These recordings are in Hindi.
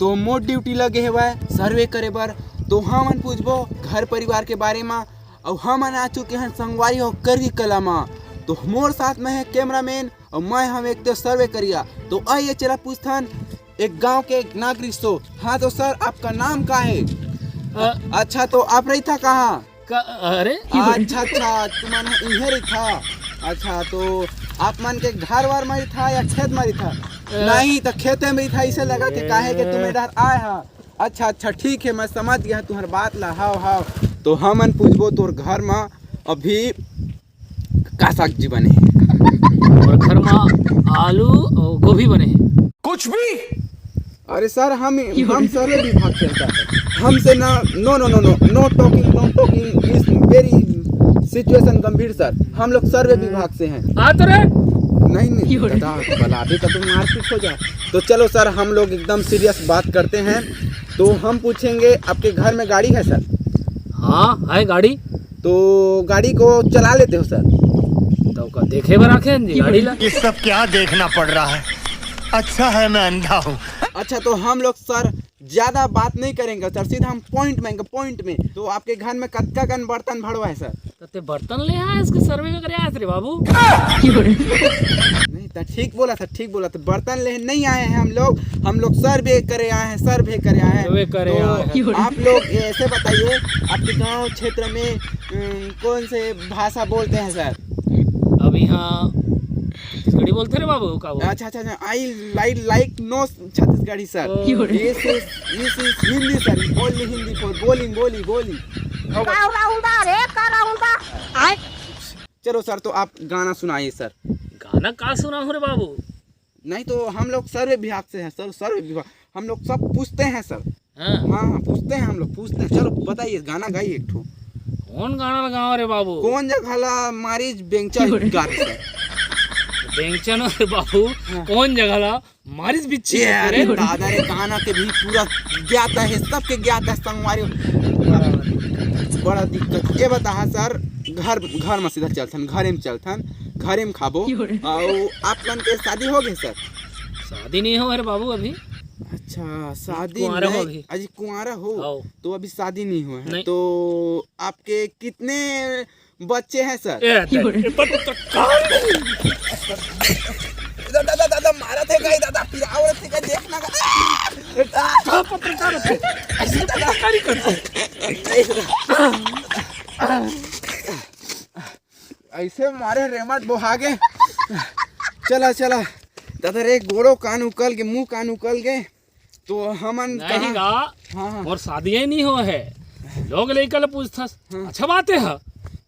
तो मोर ड्यूटी लगे हुआ है सर्वे करे बर। तो हमन पूछबो घर परिवार के बारे में और हमन आ चुके हैं संगवारी हो करगी कला में। तो मोर साथ में है कैमरामैन और मैं हम एक तो सर्वे करिया। तो आइए चला पूछथन एक गांव के एक नागरिक सो। हाँ तो सर आपका नाम क्या है? अच्छा तो आप रही था कहाँ? अरे अच्छा तुम्हारा इधर ही था। अच्छा तो आप मन के घर वार में था या खेत में था? नहीं तो खेते में था, इसे लगा के काहे के तुम इधर आए हैं। अच्छा ठीक है मैं समझ गया तुम्हारी बात ला। हाव तो हमन पूछबो तोर घर में अभी का सब्जी बने है? और घर में आलू और गोभी बने हैं। कुछ भी? अरे सर हम सर्वे विभाग से हमसे ना know talking is very situation गंभीर सर। हम लोग सर्वे विभाग से हैं। तो रे नहीं दादा बलाबी का तुम मारपीट हो जा। तो चलो सर हम लोग एकदम सीरियस बात करते हैं। तो हम पूछेंगे आपके घर में गाड़ी है सर? हाँ है गाड़ी। तो गाड़ी को चला लेते हो सर? तो का देखे बर आखे गाड़ी ला। ये सब क्या देखना पड़ रहा है? अच्छा है मैं अंधा हूँ। अच्छा तो हम लोग सर ज्यादा बात नहीं करेंगे सर, सीधा हम पॉइंट में। तो आपके घर में कत्का कन बर्तन भरवा है सर? ते बर्तन ले आए इसके सर्वे का करे आए थे बाबू। नहीं तो ठीक बोला था बर्तन ले नहीं आए हैं हम लोग सर्वे करे आए हैं। तो आप लोग ऐसे बताइए आपके गांव क्षेत्र में कौन से भाषा बोलते हैं सर? अब यहाँ छत्तीसगढ़ी बोलते रे बाबू का? अच्छा I like no Chhattisgarhi sir. This is Hindi sir. बोली हिंदी for बोली। चलो सर तो आप गाना सुनाइए सर। गाना का सुना हूँ रे बाबू? नहीं तो हम लोग सर्वे विभाग से हैं सर। सर्वे विभाग हम लोग सब पूछते हैं सर। हाँ पूछते हैं हम लोग पूछते हैं। चलो बताइए गाना गाइए एक ठो। कौन गाना लगाओ रे बाबू? कौन जगह ला मारिज बेंचा गाते सर? बेंचन रे बाबू कौन जगह ला मारिज बिच्छी? अरे दादा रे गाना के भी पूरा ज्ञात है, सबके ज्ञात है संगवारी। बड़ा दिक्कत ये बता सर। घर में सीधा चलथन घरे में खाबो। और आप मन के शादी हो गए सर? शादी नहीं हो रे बाबू अभी। अच्छा शादी कुंवारा हो नहीं अजी कुंवारा हो तो अभी शादी नहीं हुआ है। नहीं। तो आपके कितने बच्चे हैं सर? दादा मारा थे गई दादा फिर औरत थे देखना पत्रकार ऐसे पत्रकारी ऐसे मारे रेमट बोहागे। चला दादा रे गोड़ो कान उकल के मुंह कान उकल गए। तो हमन नहीं गा। हाँ और शादी नहीं हो है लोग लेकर पूछता। अच्छा बात है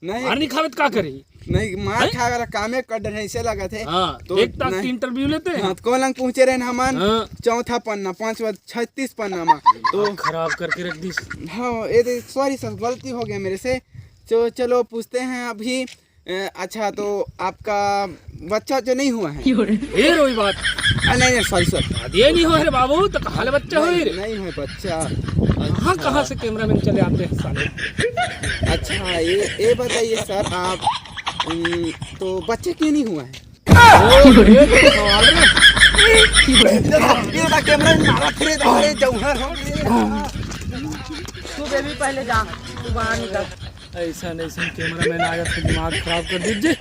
नहीं मार नहीं खावत का करी? नहीं मार खा वाला कामे कर डर ऐसे लगा थे। तो एक तक की इंटरव्यू लेते हैं। हाँ कौन लंग पहुंचे रहे हमन? चौथा पन्ना 36 पन्ना में। तो खराब करके रख दी। हाँ ये सॉरी सर गलती हो गया मेरे से। तो चलो पूछते हैं अभी। अच्छा तो आपका बच्चा जो नहीं हुआ है? ये रोई बात। नहीं सॉरी सर ये नहीं हो रे बाबू तो कहाँ बच्चा हो? नहीं है बच्चा। कहाँ से कैमरामैन चले आते हैं साले? अच्छा ये बताइए सर आप तो बच्चे क्यों नहीं हुआ है? तू बेबी पहले जा, तू बाहर निकल। ऐसा कैमरामैन आ गया तो दिमाग खराब कर दीजिए।